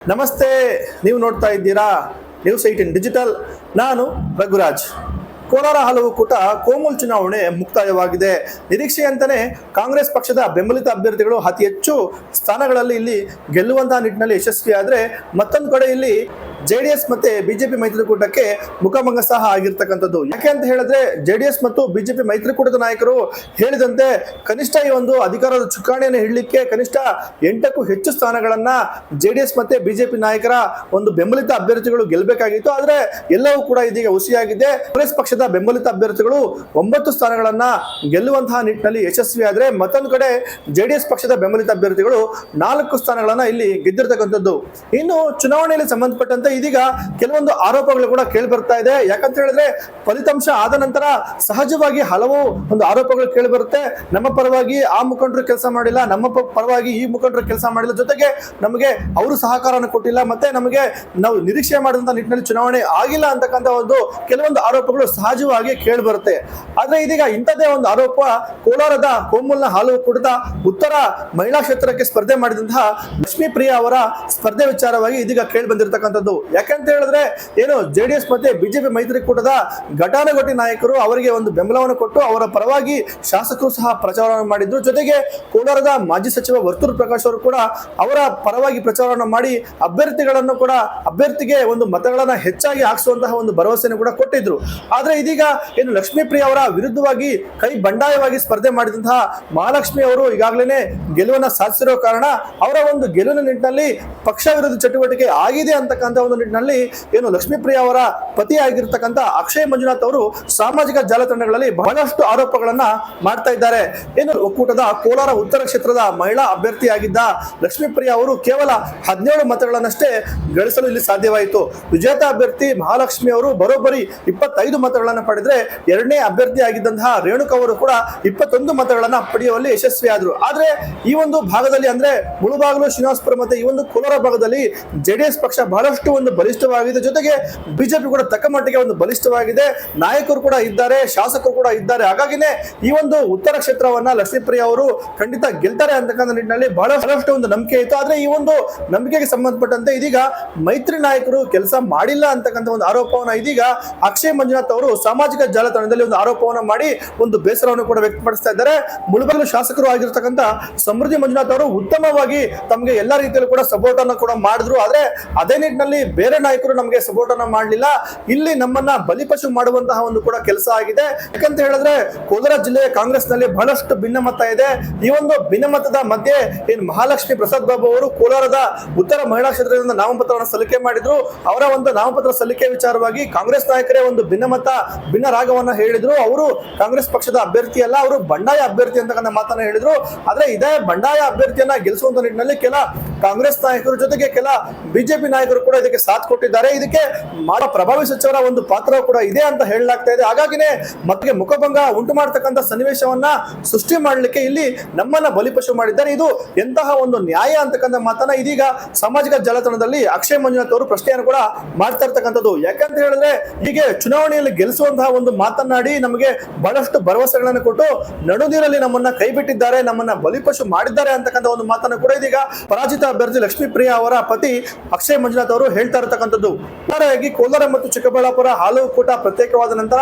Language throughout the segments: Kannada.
ನಮಸ್ತೆ, ನೀವು ನೋಡ್ತಾ ಇದ್ದೀರಾ ನ್ಯೂಸ್ 18 ಡಿಜಿಟಲ್. ನಾನು ರಘುರಾಜ್. ಕೋಲಾರ ಹಲವು ಕೂಟ ಕೋಮುಲ್ ಚುನಾವಣೆ ಮುಕ್ತಾಯವಾಗಿದೆ. ನಿರೀಕ್ಷೆಯಂತಾನೆ ಕಾಂಗ್ರೆಸ್ ಪಕ್ಷದ ಬೆಂಬಲಿತ ಅಭ್ಯರ್ಥಿಗಳು ಅತಿ ಹೆಚ್ಚು ಸ್ಥಾನಗಳಲ್ಲಿ ಇಲ್ಲಿ ಗೆಲ್ಲುವಂತಹ ನಿಟ್ಟಿನಲ್ಲಿ ಯಶಸ್ವಿಯಾದರೆ, ಮತ್ತೊಂದು ಕಡೆ ಇಲ್ಲಿ ಜೆಡಿಎಸ್ ಮತ್ತೆ ಬಿಜೆಪಿ ಮೈತ್ರಿಕೂಟಕ್ಕೆ ಮುಖಭಂಗ ಸಹ ಆಗಿರ್ತಕ್ಕಂಥದ್ದು. ಯಾಕೆ ಅಂತ ಹೇಳಿದ್ರೆ, ಜೆಡಿಎಸ್ ಮತ್ತು ಬಿಜೆಪಿ ಮೈತ್ರಿಕೂಟದ ನಾಯಕರು ಹೇಳಿದಂತೆ ಕನಿಷ್ಠ ಈ ಒಂದು ಅಧಿಕಾರದ ಚುಕ್ಕಾಣಿಯನ್ನು ಹಿಡಲಿಕ್ಕೆ ಕನಿಷ್ಠ 8ಕ್ಕೂ ಹೆಚ್ಚು ಸ್ಥಾನಗಳನ್ನ ಜೆಡಿಎಸ್ ಮತ್ತೆ ಬಿಜೆಪಿ ನಾಯಕರ ಒಂದು ಬೆಂಬಲಿತ ಅಭ್ಯರ್ಥಿಗಳು ಗೆಲ್ಲಬೇಕಾಗಿತ್ತು. ಆದ್ರೆ ಎಲ್ಲವೂ ಕೂಡ ಇದೀಗ ಹುಸಿಯಾಗಿದೆ. ಕಾಂಗ್ರೆಸ್ ಪಕ್ಷದ ಬೆಂಬಲಿತ ಅಭ್ಯರ್ಥಿಗಳು 9 ಸ್ಥಾನಗಳನ್ನ ಗೆಲ್ಲುವಂತಹ ನಿಟ್ಟಿನಲ್ಲಿ ಯಶಸ್ವಿಯಾದ್ರೆ, ಮತ್ತೊಂದು ಕಡೆ ಜೆಡಿಎಸ್ ಪಕ್ಷದ ಬೆಂಬಲಿತ ಅಭ್ಯರ್ಥಿಗಳು 4 ಸ್ಥಾನಗಳನ್ನ ಇಲ್ಲಿ ಗೆದ್ದಿರ್ತಕ್ಕಂಥದ್ದು. ಇನ್ನು ಚುನಾವಣೆಯಲ್ಲಿ ಸಂಬಂಧಪಟ್ಟಂತೆ ಇದೀಗ ಕೆಲವೊಂದು ಆರೋಪಗಳು ಕೂಡ ಕೇಳಿ ಬರ್ತಾ ಇದೆ. ಯಾಕಂತ ಹೇಳಿದ್ರೆ, ಫಲಿತಾಂಶ ಆದ ನಂತರ ಸಹಜವಾಗಿ ಹಲವು ಒಂದು ಆರೋಪಗಳು ಕೇಳಿ ಬರುತ್ತೆ. ನಮ್ಮ ಪರವಾಗಿ ಆ ಮುಖಂಡರು ಕೆಲಸ ಮಾಡಿಲ್ಲ, ನಮ್ಮ ಪರವಾಗಿ ಈ ಮುಖಂಡರು ಕೆಲಸ ಮಾಡಿಲ್ಲ, ಜೊತೆಗೆ ನಮಗೆ ಅವರು ಸಹಕಾರವನ್ನು ಕೊಟ್ಟಿಲ್ಲ, ಮತ್ತೆ ನಮಗೆ ನಾವು ನಿರೀಕ್ಷೆ ಮಾಡಿದಂತ ನಿಟ್ಟಿನಲ್ಲಿ ಚುನಾವಣೆ ಆಗಿಲ್ಲ ಅಂತಕ್ಕಂಥ ಒಂದು ಕೆಲವೊಂದು ಆರೋಪಗಳು ಸಹಜವಾಗಿ ಕೇಳಿ ಬರುತ್ತೆ. ಆದ್ರೆ ಇದೀಗ ಇಂಥದ್ದೇ ಒಂದು ಆರೋಪ ಕೋಲಾರದ ಕೋಮುಲ್ನ ಹಾಲು ಕೂಟದ ಉತ್ತರ ಮಹಿಳಾ ಕ್ಷೇತ್ರಕ್ಕೆ ಸ್ಪರ್ಧೆ ಮಾಡಿದಂತಹ ಲಕ್ಷ್ಮೀ ಪ್ರಿಯಾ ಅವರ ಸ್ಪರ್ಧೆ ವಿಚಾರವಾಗಿ ಇದೀಗ ಕೇಳಿ ಬಂದಿರತಕ್ಕಂಥದ್ದು. ಯಾಕಂತ ಹೇಳಿದ್ರೆ, ಏನು ಜೆಡಿಎಸ್ ಮತ್ತೆ ಬಿಜೆಪಿ ಮೈತ್ರಿಕೂಟದ ಘಟಾನುಘಟಿ ನಾಯಕರು ಅವರಿಗೆ ಒಂದು ಬೆಂಬಲವನ್ನು ಕೊಟ್ಟು ಅವರ ಪರವಾಗಿ ಶಾಸಕರು ಸಹ ಪ್ರಚಾರವನ್ನು ಮಾಡಿದ್ರು. ಜೊತೆಗೆ ಕೋಲಾರದ ಮಾಜಿ ಸಚಿವ ವರ್ತೂರು ಪ್ರಕಾಶ್ ಅವರು ಕೂಡ ಅವರ ಪರವಾಗಿ ಪ್ರಚಾರವನ್ನು ಮಾಡಿ ಅಭ್ಯರ್ಥಿಗೆ ಒಂದು ಮತಗಳನ್ನ ಹೆಚ್ಚಾಗಿ ಹಾಕಿಸುವಂತಹ ಒಂದು ಭರವಸೆಯನ್ನು ಕೂಡ ಕೊಟ್ಟಿದ್ರು. ಆದ್ರೆ ಇದೀಗ ಏನು ಲಕ್ಷ್ಮೀ ಪ್ರಿಯಾ ಅವರ ವಿರುದ್ಧವಾಗಿ ಕೈ ಬಂಡಾಯವಾಗಿ ಸ್ಪರ್ಧೆ ಮಾಡಿದಂತಹ ಮಹಾಲಕ್ಷ್ಮಿ ಅವರು ಈಗಾಗಲೇ ಗೆಲುವನ್ನ ಸಾಧಿಸಿರೋ ಕಾರಣ ಅವರ ಒಂದು ಗೆಲುವಿನ ನಿಟ್ಟಿನಲ್ಲಿ ಪಕ್ಷ ವಿರೋಧಿ ಚಟುವಟಿಕೆ ಆಗಿದೆ ಅಂತಕ್ಕಂಥ ಒಂದು ನಿಟ್ಟಿನಲ್ಲಿ ಏನು ಲಕ್ಷ್ಮೀ ಪ್ರಿಯಾ ಅವರ ಪತಿ ಆಗಿರ್ತಕ್ಕಂಥ ಅಕ್ಷಯ್ ಮಂಜುನಾಥ್ ಅವರು ಸಾಮಾಜಿಕ ಜಾಲತಾಣಗಳಲ್ಲಿ ಬಹಳಷ್ಟು ಆರೋಪಗಳನ್ನ ಮಾಡ್ತಾ ಇದ್ದಾರೆ. ಏನು ಒಕ್ಕೂಟದ ಕೋಲಾರ ಉತ್ತರ ಕ್ಷೇತ್ರದ ಮಹಿಳಾ ಅಭ್ಯರ್ಥಿಯಾಗಿದ್ದ ಲಕ್ಷ್ಮೀ ಪ್ರಿಯಾ ಅವರು ಕೇವಲ 17 ಮತಗಳನ್ನಷ್ಟೇ ಗಳಿಸಲು ಇಲ್ಲಿ ಸಾಧ್ಯವಾಯಿತು. ವಿಜೇತ ಅಭ್ಯರ್ಥಿ ಮಹಾಲಕ್ಷ್ಮಿ ಅವರು ಬರೋಬ್ಬರಿ 25 ಮತಗಳನ್ನು ಪಡೆದ್ರೆ, ಎರಡನೇ ಅಭ್ಯರ್ಥಿ ಆಗಿದ್ದಂತಹ ರೇಣುಕಾ ಅವರು ಕೂಡ 21 ಮತಗಳನ್ನ ಪಡೆಯುವಲ್ಲಿ ಯಶಸ್ವಿಯಾದರು. ಆದ್ರೆ ಈ ಒಂದು ಭಾಗದಲ್ಲಿ ಅಂದ್ರೆ ಮುಳುಬಾಗಿಲು, ಶ್ರೀನಿವಾಸಪುರ ಮತ್ತೆ ಈ ಒಂದು ಕೋಲಾರ ಭಾಗದಲ್ಲಿ ಜೆಡಿಎಸ್ ಪಕ್ಷ ಬಹಳಷ್ಟು ಒಂದು ಬಲಿಷ್ಠವಾಗಿದೆ. ಜೊತೆಗೆ ಬಿಜೆಪಿ ಕೂಡ ತಕ್ಕ ಮಟ್ಟಿಗೆ ಒಂದು ಬಲಿಷ್ಠವಾಗಿದೆ. ನಾಯಕರು ಕೂಡ ಇದ್ದಾರೆ, ಶಾಸಕರು ಕೂಡ ಇದ್ದಾರೆ. ಹಾಗಾಗಿನೇ ಈ ಒಂದು ಉತ್ತರ ಕ್ಷೇತ್ರವನ್ನ ಲಕ್ಷ್ಮೀ ಪ್ರಿಯಾ ಅವರು ಖಂಡಿತ ಗೆಲ್ತಾರೆ ಅಂತಕ್ಕಂಥ ನಿಟ್ಟಿನಲ್ಲಿ ಬಹಳಷ್ಟು ಒಂದು ನಂಬಿಕೆ ಇತ್ತು. ಆದ್ರೆ ಈ ಒಂದು ನಂಬಿಕೆಗೆ ಸಂಬಂಧಪಟ್ಟಂತೆ ಇದೀಗ ಮೈತ್ರಿ ನಾಯಕರು ಕೆಲಸ ಮಾಡಿಲ್ಲ ಅಂತಕ್ಕಂಥ ಒಂದು ಆರೋಪವನ್ನ ಇದೀಗ ಅಕ್ಷಯ್ ಮಂಜುನಾಥ್ ಅವರು ಸಾಮಾಜಿಕ ಜಾಲತಾಣದಲ್ಲಿ ಒಂದು ಆರೋಪವನ್ನ ಮಾಡಿ ಒಂದು ಬೇಸರವನ್ನು ಕೂಡ ವ್ಯಕ್ತಪಡಿಸ್ತಾ ಇದ್ದಾರೆ. ಮುಳುಬಾಗಿಲು ಶಾಸಕರು ಆಗಿರ್ತಕ್ಕಂಥ ಸಮೃದ್ಧಿ ಮಂಜುನಾಥ್ ಅವರು ಉತ್ತಮವಾಗಿ ತಮಗೆ ಎಲ್ಲಾ ರೀತಿಯಲ್ಲೂ ಕೂಡ ಸಪೋರ್ಟ್ ಅನ್ನು ಕೂಡ ಮಾಡಿದ್ರು. ಆದ್ರೆ ಅದೇ ನಿಟ್ಟಿನಲ್ಲಿ ಬೇರೆ ನಾಯಕರು ನಮಗೆ ಸಪೋರ್ಟ್ ಅನ್ನ ಮಾಡಲಿಲ್ಲ. ಇಲ್ಲಿ ನಮ್ಮನ್ನ ಬಲಿಪಶು ಮಾಡುವಂತಹ ಒಂದು ಕೂಡ ಕೆಲಸ ಆಗಿದೆ. ಯಾಕಂತ ಹೇಳಿದ್ರೆ, ಕೋಲಾರ ಜಿಲ್ಲೆಯ ಕಾಂಗ್ರೆಸ್ ನಲ್ಲಿ ಬಹಳಷ್ಟು ಭಿನ್ನಮತ ಇದೆ. ಈ ಒಂದು ಭಿನ್ನಮತದ ಮಧ್ಯೆ ಏನು ಮಹಾಲಕ್ಷ್ಮಿ ಪ್ರಸಾದ್ ಬಾಬು ಅವರು ಕೋಲಾರದ ಉತ್ತರ ಮಹಿಳಾ ಕ್ಷೇತ್ರದಿಂದ ನಾಮಪತ್ರವನ್ನು ಸಲ್ಲಿಕೆ ಮಾಡಿದ್ರು. ಅವರ ಒಂದು ನಾಮಪತ್ರ ಸಲ್ಲಿಕೆ ವಿಚಾರವಾಗಿ ಕಾಂಗ್ರೆಸ್ ನಾಯಕರೇ ಒಂದು ಭಿನ್ನ ರಾಗವನ್ನ ಹೇಳಿದ್ರು. ಅವರು ಕಾಂಗ್ರೆಸ್ ಪಕ್ಷದ ಅಭ್ಯರ್ಥಿ ಅಲ್ಲ, ಅವರು ಬಂಡಾಯ ಅಭ್ಯರ್ಥಿ ಅಂತಕ್ಕಂಥ ಮಾತನ್ನ ಹೇಳಿದ್ರು. ಆದ್ರೆ ಇದೇ ಬಂಡಾಯ ಅಭ್ಯರ್ಥಿಯನ್ನ ಗೆಲ್ಲಿಸುವಂತ ನಿಟ್ಟಿನಲ್ಲಿ ಕೆಲ ಕಾಂಗ್ರೆಸ್ ನಾಯಕರು ಜೊತೆಗೆ ಕೆಲ ಬಿಜೆಪಿ ನಾಯಕರು ಕೂಡ ಇದಕ್ಕೆ ಸಾಥ್ ಕೊಟ್ಟಿದ್ದಾರೆ. ಇದಕ್ಕೆ ಪ್ರಭಾವಿ ಸಚಿವರ ಒಂದು ಪಾತ್ರ ಕೂಡ ಇದೆ ಅಂತ ಹೇಳಲಾಗ್ತಾ ಇದೆ. ಹಾಗಾಗಿನೇ ಮತ್ತೆ ಮುಖಭಂಗ ಉಂಟು ಮಾಡತಕ್ಕಂಥ ಸನ್ನಿವೇಶವನ್ನ ಸೃಷ್ಟಿ ಮಾಡಲಿಕ್ಕೆ ಇಲ್ಲಿ ನಮ್ಮನ್ನ ಬಲಿಪಶು ಮಾಡಿದ್ದಾರೆ. ಇದು ಎಂತಹ ಒಂದು ನ್ಯಾಯ ಅಂತಕ್ಕಂಥ ಮಾತನ್ನ ಇದೀಗ ಸಾಮಾಜಿಕ ಜಾಲತಾಣದಲ್ಲಿ ಅಕ್ಷಯ್ ಮಂಜುನಾಥ್ ಅವರು ಪ್ರಶ್ನೆಯನ್ನು ಕೂಡ ಮಾಡ್ತಾ ಇರ್ತಕ್ಕಂಥದ್ದು. ಯಾಕಂತ ಹೇಳಿದ್ರೆ, ಹೀಗೆ ಚುನಾವಣೆಯಲ್ಲಿ ಗೆಲ್ಲಿಸುವಂತಹ ಒಂದು ಮಾತನಾಡಿ ನಮಗೆ ಬಹಳಷ್ಟು ಭರವಸೆಗಳನ್ನು ಕೊಟ್ಟು ನಡುನೀರಲ್ಲಿ ನಮ್ಮನ್ನ ಕೈ ಬಿಟ್ಟಿದ್ದಾರೆ, ನಮ್ಮನ್ನ ಬಲಿಪಶು ಮಾಡಿದ್ದಾರೆ ಅಂತಕ್ಕಂಥ ಒಂದು ಮಾತನ್ನು ಕೂಡ ಇದೀಗ ಪರಾಜಿತ ಅಭ್ಯರ್ಥಿ ಲಕ್ಷ್ಮೀ ಪ್ರಿಯಾ ಅವರ ಪತಿ ಅಕ್ಷಯ್ ಮಂಜುನಾಥ್ ಅವರು ಹೇಳ್ತಾ ಇರತಕ್ಕಂಥದ್ದು. ಒಟ್ಟಾರೆಯಾಗಿ ಕೋಲಾರ ಮತ್ತು ಚಿಕ್ಕಬಳ್ಳಾಪುರ ಹಾಲು ಕೂಟ ಪ್ರತ್ಯೇಕವಾದ ನಂತರ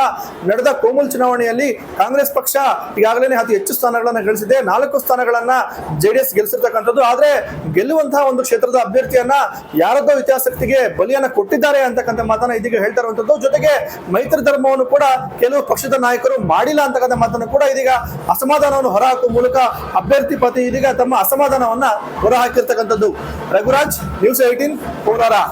ನಡೆದ ಕೋಮುಲ್ ಚುನಾವಣೆಯಲ್ಲಿ ಕಾಂಗ್ರೆಸ್ ಪಕ್ಷ ಈಗಾಗಲೇ ಅತಿ ಹೆಚ್ಚು ಸ್ಥಾನಗಳನ್ನ ಗಳಿಸಿದೆ. 4 ಸ್ಥಾನಗಳನ್ನ ಜೆಡಿಎಸ್ ಗೆಲ್ಲಿಸಿರ್ತಕ್ಕಂಥದ್ದು. ಆದ್ರೆ ಗೆಲ್ಲುವಂತಹ ಒಂದು ಕ್ಷೇತ್ರದ ಅಭ್ಯರ್ಥಿಯನ್ನ ಯಾರದೋ ಹಿತಾಸಕ್ತಿಗೆ ಬಲಿಯನ್ನ ಕೊಟ್ಟಿದ್ದಾರೆ ಅಂತಕ್ಕಂಥ ಮಾತನ್ನ ಇದೀಗ ಹೇಳ್ತಾ ಇರುವಂತದ್ದು. ಜೊತೆಗೆ ಮೈತ್ರಿ ಧರ್ಮವನ್ನು ಕೂಡ ಕೆಲವು ಪಕ್ಷದ ನಾಯಕರು ಮಾಡಿಲ್ಲ ಅಂತಕ್ಕಂಥ ಮಾತನ್ನು ಕೂಡ ಇದೀಗ ಅಸಮಾಧಾನವನ್ನು ಹೊರಹಾಕುವ ಮೂಲಕ ಅಭ್ಯರ್ಥಿ ಪತಿ ಇದೀಗ ತಮ್ಮ ಅಸಮಾಧಾನವನ್ನ ಹೊರಹಾಕಿರ್ತಕ್ಕಂಥದ್ದು. ರಘುರಾಜ್, ನ್ಯೂಸ್ 18 ಕೋಲಾರ.